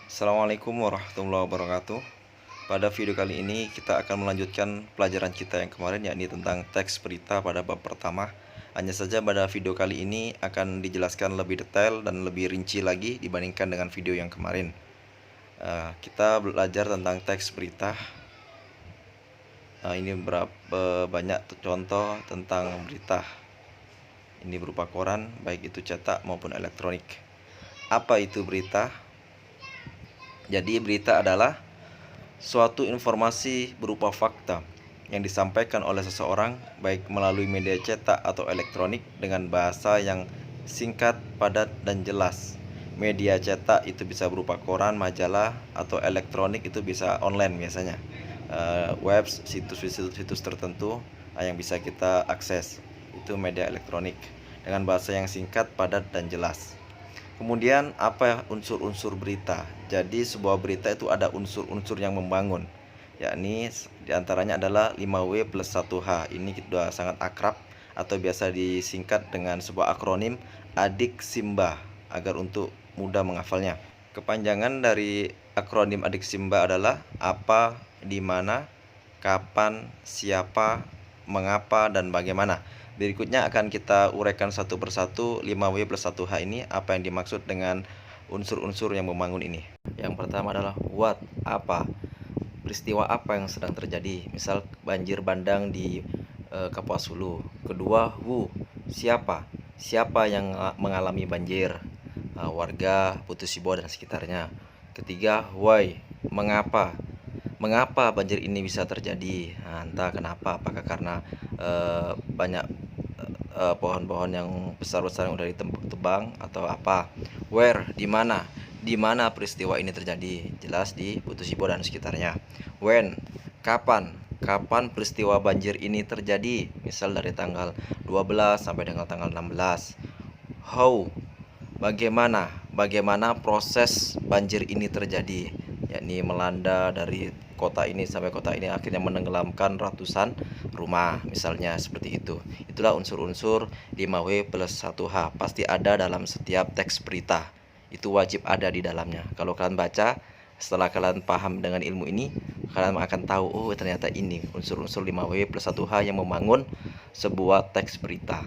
Assalamualaikum warahmatullahi wabarakatuh. Pada video kali ini kita akan melanjutkan pelajaran kita yang kemarin, yakni tentang teks berita pada bab pertama. Hanya saja pada video kali ini akan dijelaskan lebih detail dan lebih rinci lagi dibandingkan dengan video yang kemarin. Kita belajar tentang teks berita. Ini berapa banyak contoh tentang berita. Ini berupa koran, baik itu cetak maupun elektronik. Apa itu berita? Jadi berita adalah suatu informasi berupa fakta yang disampaikan oleh seseorang baik melalui media cetak atau elektronik dengan bahasa yang singkat, padat, dan jelas. Media cetak itu bisa berupa koran, majalah, atau elektronik itu bisa online biasanya. Web, situs tertentu yang bisa kita akses. Itu media elektronik dengan bahasa yang singkat, padat, dan jelas. Kemudian apa unsur-unsur berita? Jadi sebuah berita itu ada unsur-unsur yang membangun, yakni diantaranya adalah 5W plus 1H. Ini sudah sangat akrab atau biasa disingkat dengan sebuah akronim Adik Simba agar untuk mudah menghafalnya. Kepanjangan dari akronim Adik Simba adalah apa, di mana, kapan, siapa, mengapa, dan bagaimana. Berikutnya akan kita uraikan satu persatu 5W plus 1H ini, apa yang dimaksud dengan unsur-unsur yang membangun ini. Yang pertama adalah what, apa, peristiwa apa yang sedang terjadi, misal banjir bandang di Kapuas Hulu. Kedua, who, siapa, siapa yang mengalami banjir, warga Putus Sibo dan sekitarnya. Ketiga, why, mengapa, mengapa banjir ini bisa terjadi. Entah kenapa, apakah karena banyak pohon-pohon yang besar-besar yang udah ditebang atau apa. Where, di mana peristiwa ini terjadi, jelas di Putus Sibo dan sekitarnya. When, kapan peristiwa banjir ini terjadi, misal dari tanggal 12 sampai dengan tanggal 16. How, bagaimana proses banjir ini terjadi, yakni melanda dari kota ini sampai kota ini, akhirnya menenggelamkan ratusan rumah, misalnya seperti itu. Itulah unsur-unsur 5W plus 1H, pasti ada dalam setiap teks berita. Itu wajib ada di dalamnya. Kalau kalian baca, setelah kalian paham dengan ilmu ini, kalian akan tahu, oh ternyata ini unsur-unsur 5W plus 1H yang membangun sebuah teks berita.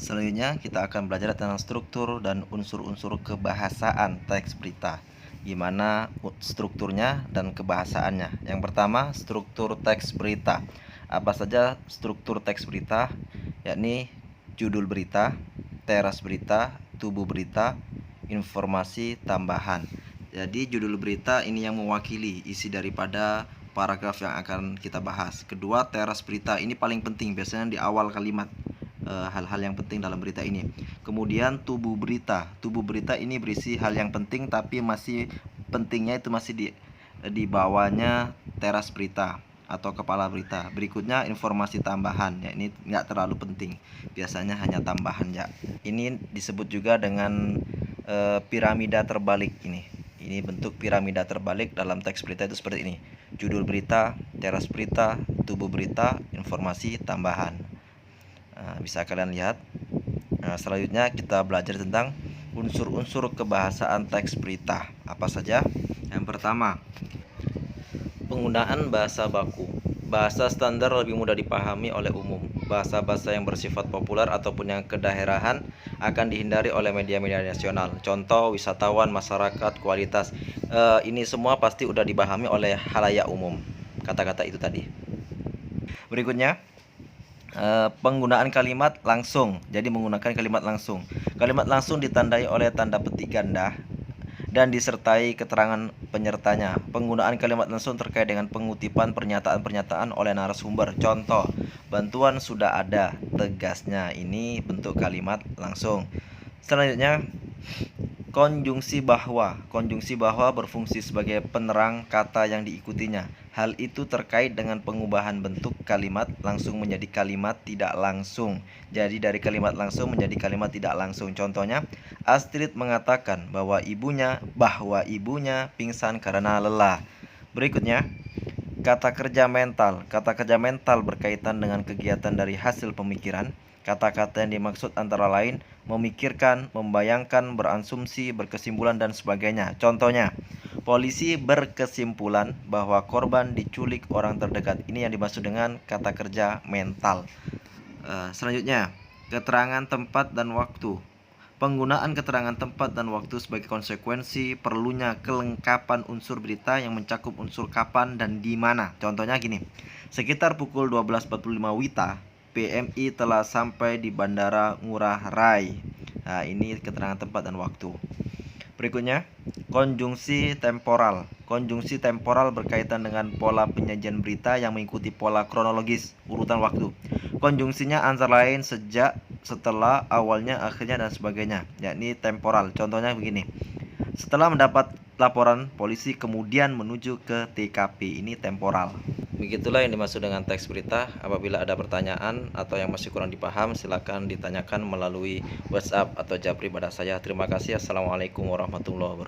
Selanjutnya kita akan belajar tentang struktur dan unsur-unsur kebahasaan teks berita. Gimana strukturnya dan kebahasaannya. Yang pertama, struktur teks berita. Apa saja struktur teks berita? Yakni judul berita, teras berita, tubuh berita, informasi tambahan. Jadi judul berita ini yang mewakili isi daripada paragraf yang akan kita bahas. Kedua, teras berita ini paling penting, biasanya di awal kalimat. Hal-hal yang penting dalam berita ini. Kemudian tubuh berita. Tubuh berita ini berisi hal yang penting, tapi masih pentingnya itu masih di bawahnya teras berita atau kepala berita. Berikutnya informasi tambahan, ya ini nggak terlalu penting, biasanya hanya tambahan ya. Ini disebut juga dengan piramida terbalik ini. Ini bentuk piramida terbalik dalam teks berita itu seperti ini. Judul berita, teras berita, tubuh berita, informasi tambahan. Bisa kalian lihat. Selanjutnya kita belajar tentang unsur-unsur kebahasaan teks berita. Apa saja? Yang pertama, penggunaan bahasa baku. Bahasa standar lebih mudah dipahami oleh umum. Bahasa-bahasa yang bersifat populer ataupun yang kedaerahan akan dihindari oleh media-media nasional. Contoh, wisatawan, masyarakat, kualitas. Ini semua pasti udah dipahami oleh halayak umum. Kata-kata itu tadi. Berikutnya, penggunaan kalimat langsung. Jadi menggunakan kalimat langsung. Kalimat langsung ditandai oleh tanda petik ganda dan disertai keterangan penyertanya. Penggunaan kalimat langsung terkait dengan pengutipan pernyataan-pernyataan oleh narasumber. Contoh, bantuan sudah ada, tegasnya. Ini bentuk kalimat langsung. Selanjutnya, konjungsi bahwa. Konjungsi bahwa berfungsi sebagai penerang kata yang diikutinya. Hal itu terkait dengan pengubahan bentuk kalimat langsung menjadi kalimat tidak langsung. Jadi dari kalimat langsung menjadi kalimat tidak langsung. Contohnya, Astrid mengatakan bahwa ibunya pingsan karena lelah. Berikutnya, kata kerja mental. Kata kerja mental berkaitan dengan kegiatan dari hasil pemikiran. Kata-kata yang dimaksud antara lain memikirkan, membayangkan, berasumsi, berkesimpulan, dan sebagainya. Contohnya, polisi berkesimpulan bahwa korban diculik orang terdekat. Ini yang dimaksud dengan kata kerja mental. Selanjutnya, keterangan tempat dan waktu. Penggunaan keterangan tempat dan waktu sebagai konsekuensi perlunya kelengkapan unsur berita yang mencakup unsur kapan dan di mana. Contohnya gini, sekitar pukul 12.45 WITA, PMI telah sampai di Bandara Ngurah Rai. Nah, ini keterangan tempat dan waktu. Berikutnya, konjungsi temporal. Konjungsi temporal berkaitan dengan pola penyajian berita yang mengikuti pola kronologis, urutan waktu. Konjungsinya antara lain sejak, setelah, awalnya, akhirnya, dan sebagainya, yakni temporal. Contohnya begini, setelah mendapat laporan, polisi kemudian menuju ke TKP. Ini temporal. Begitulah yang dimaksud dengan teks berita. Apabila ada pertanyaan atau yang masih kurang dipaham, silakan ditanyakan melalui WhatsApp atau Japri pada saya. Terima kasih. Assalamualaikum warahmatullahi wabarakatuh.